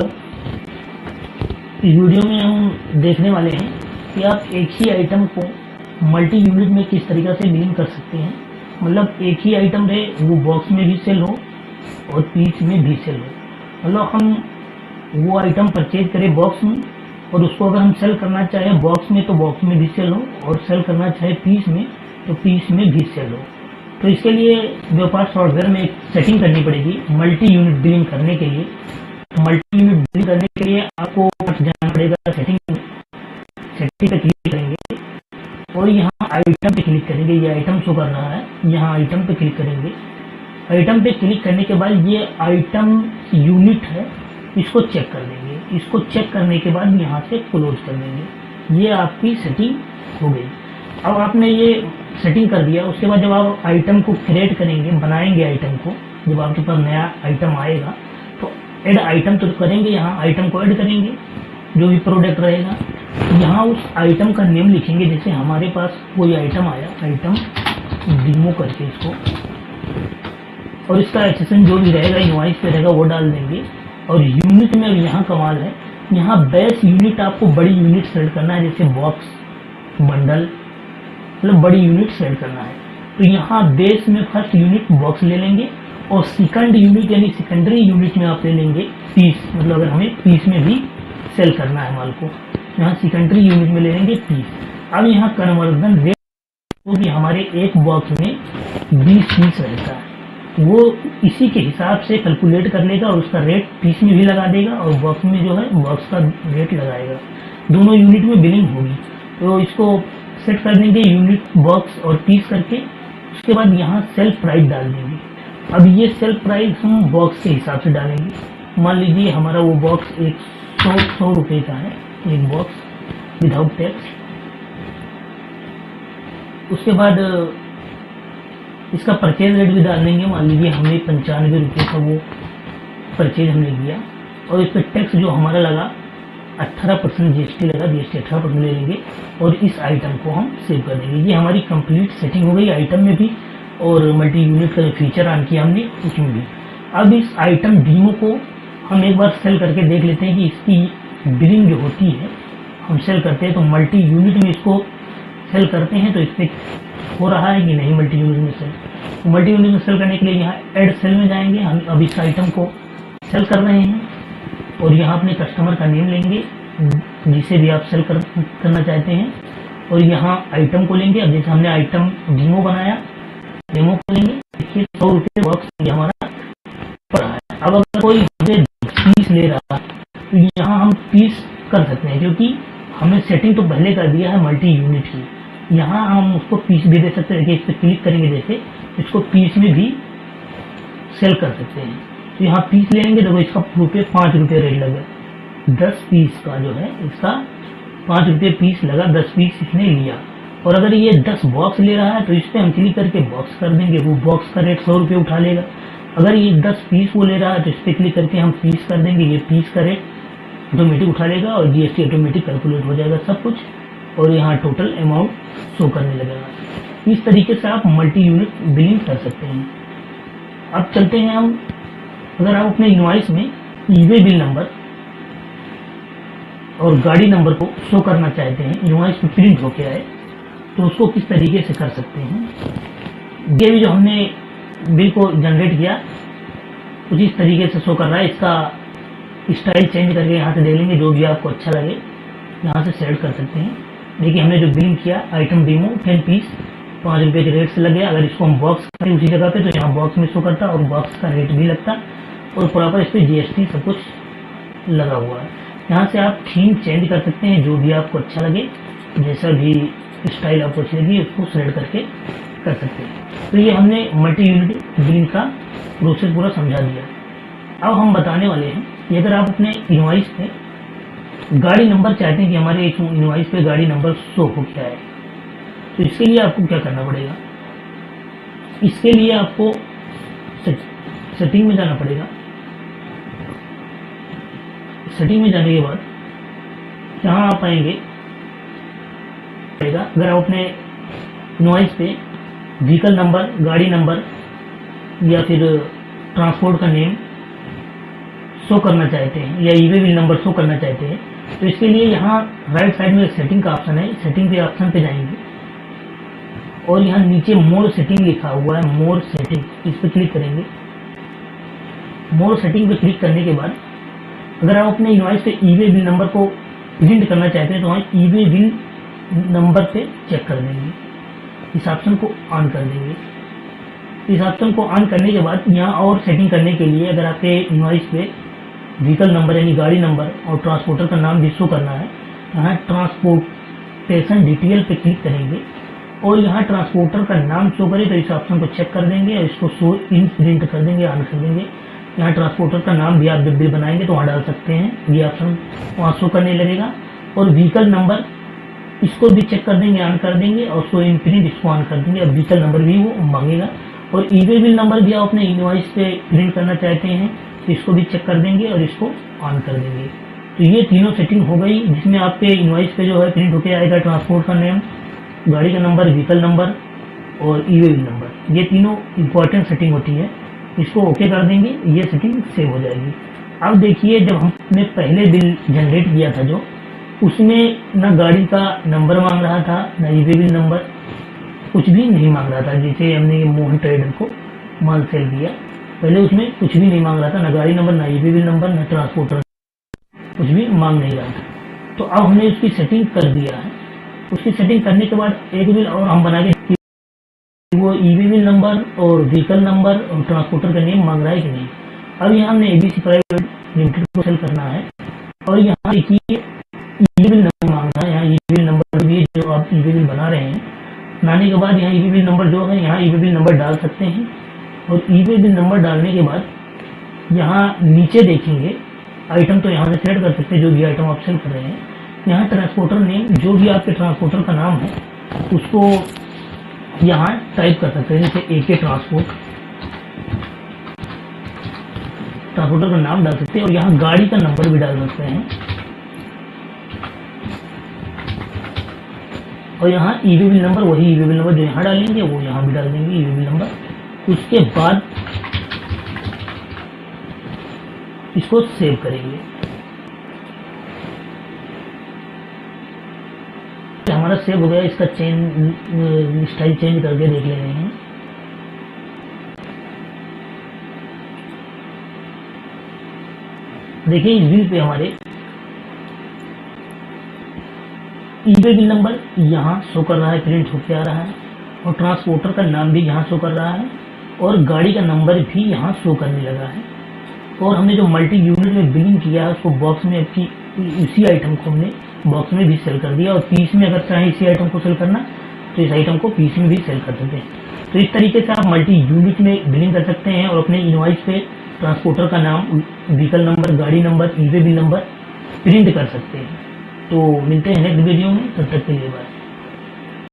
इस वीडियो में हम देखने वाले हैं कि आप एक ही आइटम को मल्टी यूनिट में किस तरीक़ा से बिलिंग कर सकते हैं। मतलब एक ही आइटम रहे, वो बॉक्स में भी सेल हो और पीस में भी सेल हो। मतलब हम वो आइटम परचेज करें बॉक्स में, और उसको अगर हम सेल करना चाहें बॉक्स में तो बॉक्स में भी सेल हो, और सेल करना चाहे पीस में तो पीस में भी सेल हो। तो इसके लिए व्यापार सॉफ्टवेयर में एक सेटिंग करनी पड़ेगी मल्टी यूनिट बिलिंग करने के लिए। मल्टी यूनिट बिलिंग करने के लिए आपको जाना पड़ेगा सेटिंग पे क्लिक करेंगे और यहाँ आइटम पे क्लिक करेंगे। ये आइटम शो कर रहा है, यहाँ आइटम पे क्लिक करेंगे। आइटम पे क्लिक करने के बाद ये आइटम यूनिट है, इसको चेक कर लेंगे। इसको चेक करने के बाद यहाँ से क्लोज कर देंगे। ये आपकी सेटिंग हो गई। अब आपने ये सेटिंग कर दिया, उसके बाद जब आप आइटम को क्रिएट करेंगे, बनाएंगे आइटम को, जब आपके पास नया आइटम आएगा तो ऐड आइटम तो करेंगे। यहाँ आइटम को ऐड करेंगे, जो भी प्रोडक्ट रहेगा यहाँ उस आइटम का नेम लिखेंगे। जैसे हमारे पास कोई आइटम आया, आइटम डीमो करके इसको, और इसका एक्सेशन जो भी रहेगा इनवॉइस पे रहेगा वो डाल देंगे। और यूनिट में यहाँ कमाल है, यहाँ बेस यूनिट आपको बड़ी यूनिट सेलेक्ट करना है, जैसे बॉक्स, बंडल, मतलब बड़ी यूनिट सेलेक्ट करना है। तो यहाँ बेस में फर्स्ट यूनिट बॉक्स ले लेंगे और सेकंड यूनिट यानी सेकेंडरी यूनिट में आप ले लेंगे पीस। मतलब अगर हमें पीस में भी सेल करना है माल को, यहाँ सेकेंडरी यूनिट में ले लेंगे पीस। अब यहाँ कन्वर्जन रेट वो भी हमारे एक बॉक्स में 20 पीस रहता है, वो इसी के हिसाब से कैलकुलेट कर लेगा और उसका रेट पीस में भी लगा देगा और बॉक्स में जो है बॉक्स का रेट लगाएगा। दोनों यूनिट में बिलिंग होगी। तो इसको सेट कर देंगे यूनिट, बॉक्स और पीस करके। उसके बाद यहाँ सेल प्राइस डाल देंगे। अब ये सेल प्राइस हम बॉक्स के हिसाब से डालेंगे। मान लीजिए हमारा वो बॉक्स 100 रुपये का है, एक बॉक्स विदाउट टैक्स। उसके बाद इसका परचेज रेट भी डाल देंगे। मान लीजिए हमने 95 रुपये का वो परचेज हमने किया, और इस पर टैक्स जो हमारा लगा 18% जीएसटी लगा, जीएसटी 18% ले लेंगे और इस आइटम को हम सेव कर देंगे। ये हमारी कंप्लीट सेटिंग हो गई आइटम में भी और मल्टी यूनिट का जो फीचर ऑन किया हमने उसमें भी। अब इस आइटम डीमो को हम एक बार सेल करके देख लेते हैं कि इसकी बिलिंग जो होती है, हम सेल करते हैं तो मल्टी यूनिट में इसको सेल करते हैं तो इस पर हो रहा है कि नहीं मल्टी यूनिट में सेल। मल्टी यूनिट में सेल करने के लिए यहाँ एड सेल में जाएंगे। हम अब इस आइटम को सेल कर रहे हैं और यहाँ अपने कस्टमर का नेम लेंगे जिसे भी आप सेल करना चाहते हैं, और यहाँ आइटम को लेंगे। अब जैसे हमने आइटम डीमो बनाया, डेमो को लेंगे। देखिए 100 रुपये बॉक्स हमारा पड़ा है। अब अगर कोई हमें पीस ले रहा है तो यहाँ हम पीस कर सकते हैं, क्योंकि हमने सेटिंग तो पहले कर दिया है मल्टी यूनिट की। यहाँ हम उसको पीस भी दे सकते हैं। देखिए इस पर क्लिक करेंगे, जैसे इसको पीस में भी सेल कर सकते हैं। तो यहाँ पीस ले लेंगे। देखो इसका 5 रुपये रेट लगा, 10 पीस का जो है इसका 5 रुपये पीस लगा, 10 पीस इसने लिया। और अगर ये 10 बॉक्स ले रहा है तो इस पर हम क्लिक करके बॉक्स कर देंगे, वो बॉक्स का रेट 100 रुपये उठा लेगा। अगर ये 10 पीस वो ले रहा है तो इस पर क्लिक करके हम पीस कर देंगे, ये पीस का रेट ऑटोमेटिक उठा लेगा और जीएसटी ऑटोमेटिक कैलकुलेट हो जाएगा सब कुछ, और यहाँ टोटल अमाउंट शो करने लगेगा। इस तरीके से आप मल्टी यूनिट बिलिंग कर सकते हैं। अब चलते हैं हम, अगर आप अपने इनवॉइस में ईवे बिल नंबर और गाड़ी नंबर को शो करना चाहते हैं, इनवॉइस में प्रिंट होके आए, तो उसको किस तरीके से कर सकते हैं। ये भी जो हमने बिल को जनरेट किया कुछ इस तरीके से शो कर रहा है। इसका स्टाइल चेंज करके यहाँ से दे लेंगे, जो भी आपको अच्छा लगे यहाँ से सेलेक्ट कर सकते हैं। देखिए हमने जो बिलिंग किया आइटम डीमो 10 पीस 5 रुपये के रेट से लग गया। अगर इसको हम बॉक्स करें उसी जगह पे तो यहाँ बॉक्स में शो करता और बॉक्स का रेट भी लगता और प्रॉपर इस पर जीएसटी सब कुछ लगा हुआ है। यहाँ से आप थीम चेंज कर सकते हैं, जो भी आपको अच्छा लगे, जैसा भी स्टाइल आपको अच्छी लगी उसको सेलेक्ट करके कर सकते हैं। तो ये हमने मल्टी यूनिट बिलिंग का प्रोसेस पूरा समझा दिया। अब हम बताने वाले हैं कि अगर आप अपने इनवॉइस पे गाड़ी नंबर चाहते हैं कि हमारे इनवॉइस पे गाड़ी नंबर शो हो क्या है, तो इसके लिए आपको क्या करना पड़ेगा। इसके लिए आपको सेटिंग में जाना पड़ेगा। सेटिंग में जाने के बाद यहाँ आप आएंगे, अगर आप अपने इनवॉइस पे व्हीकल नंबर, गाड़ी नंबर या फिर ट्रांसपोर्ट का नेम शो करना चाहते हैं या ई वे बिल नंबर शो करना चाहते हैं, तो इसके लिए यहाँ राइट साइड में सेटिंग का ऑप्शन है, सेटिंग के ऑप्शन पे जाएंगे और यहाँ नीचे मोर सेटिंग लिखा हुआ है, मोर सेटिंग, इस पर क्लिक करेंगे। मोर सेटिंग पे क्लिक करने के बाद अगर आप अपने इनवॉइस पे ई वे बिल नंबर को प्रिंट करना चाहते हैं तो वहाँ ई वे बिल नंबर पे चेक कर देंगे, इस ऑप्शन को ऑन कर देंगे। इस ऑप्शन को ऑन करने के बाद यहाँ और सेटिंग करने के लिए अगर आपके इनवॉइस पे व्हीकल नंबर यानी गाड़ी नंबर और ट्रांसपोर्टर का नाम भी शो करना है, यहाँ ट्रांसपोर्टेशन डिटेल पे क्लिक करेंगे और यहाँ ट्रांसपोर्टर का नाम शो करे तो इस ऑप्शन को चेक कर देंगे और इसको शो इन प्रिंट कर देंगे, ऑन कर देंगे। यहाँ ट्रांसपोर्टर का नाम भी आप जब बिल बनाएंगे तो वहाँ डाल सकते हैं, ये ऑप्शन वहाँ शो करने लगेगा। और व्हीकल नंबर इसको भी चेक कर देंगे, ऑन कर देंगे और शो इन प्रिंट इसको ऑन कर देंगे। अब व्हीकल नंबर भी वो मांगेगा और ई वे बिल नंबर भी आप अपने इनवॉइस पे प्रिंट करना चाहते हैं तो इसको भी चेक कर देंगे और इसको ऑन कर देंगे। तो ये तीनों सेटिंग हो गई जिसमें आपके इनवॉइस पे जो है प्रिंट होके आएगा ट्रांसपोर्ट का नेम, गाड़ी का नंबर, व्हीकल नंबर और ई वे बिल नंबर। ये तीनों इंपॉर्टेंट सेटिंग होती है, इसको ओके कर देंगे, ये सेटिंग सेव हो जाएगी। अब देखिए जब हमने पहले बिल जनरेट किया था जो, उसमें ना गाड़ी का नंबर मांग रहा था ना ई वे बिल नंबर, कुछ भी नहीं मांग रहा था। जैसे हमने ये मोहन ट्रेडर को माल सेल दिया, पहले उसमें कुछ भी नहीं मांग रहा था, ना गाड़ी नंबर, ना ई वे बिल नंबर, ना ट्रांसपोर्टर, कुछ भी मांग नहीं रहा था। तो अब हमने उसकी सेटिंग कर दिया है। उसकी सेटिंग करने के बाद एक बिल और हम बना के वो ई वे बिल नंबर और व्हीकल नंबर और ट्रांसपोर्टर का नेम मांग रहा है कि नहीं। अब यहाँ हमने एबीसी प्राइवेट लिमिटेड को सेल करना है और यहाँ देखिए ई वे बिल नंबर मांग रहा है। यहाँ ई वे बिल नंबर भी जो आप ई वे बिल बना रहे हैं, बनाने के बाद यहाँ ई वे बिल नंबर जो है यहाँ ई वे बिल नंबर डाल सकते हैं और ई वे बिल नंबर डालने के बाद यहाँ नीचे देखेंगे आइटम, तो यहाँ से सेलेक्ट कर सकते हैं जो भी आइटम आप सेल कर रहे हैं। यहाँ ट्रांसपोर्टर नेम, जो भी आपके ट्रांसपोर्टर का नाम है उसको यहाँ टाइप कर सकते हैं, जैसे एके ट्रांसपोर्टर का नाम डाल सकते हैं और यहाँ गाड़ी का नंबर भी डाल सकते हैं और यहाँ ई वे बिल नंबर, वही ई वे बिल नंबर जो यहाँ डालेंगे वो यहाँ भी डाल देंगे ई वे बिल नंबर। उसके बाद इसको सेव करेंगे। हमारा सेव हो गया, इसका स्टाइल चेंज करके देख ले रहे हैं। देखिए इस बिल पे हमारे ई वे बिल नंबर यहाँ शो कर रहा है, प्रिंट होके आ रहा है और ट्रांसपोर्टर का नाम भी यहाँ शो कर रहा है और गाड़ी का नंबर भी यहाँ शो करने लगा है। और हमने जो मल्टी यूनिट में बिलिंग किया है उसको बॉक्स में इसी आइटम को हमने बॉक्स में भी सेल कर दिया और पीस में अगर चाहें इसी आइटम को सेल करना तो इस आइटम को पीस में भी सेल कर सकते हैं। तो इस तरीके से आप मल्टी यूनिट में बिलिंग कर सकते हैं और अपने इनवॉइस पे ट्रांसपोर्टर का नाम, व्हीकल नंबर, गाड़ी नंबर, ई वे बिल नंबर प्रिंट कर सकते हैं। तो मिलते हैं नेक्स्ट वीडियो में, तब तक के लिए बाय।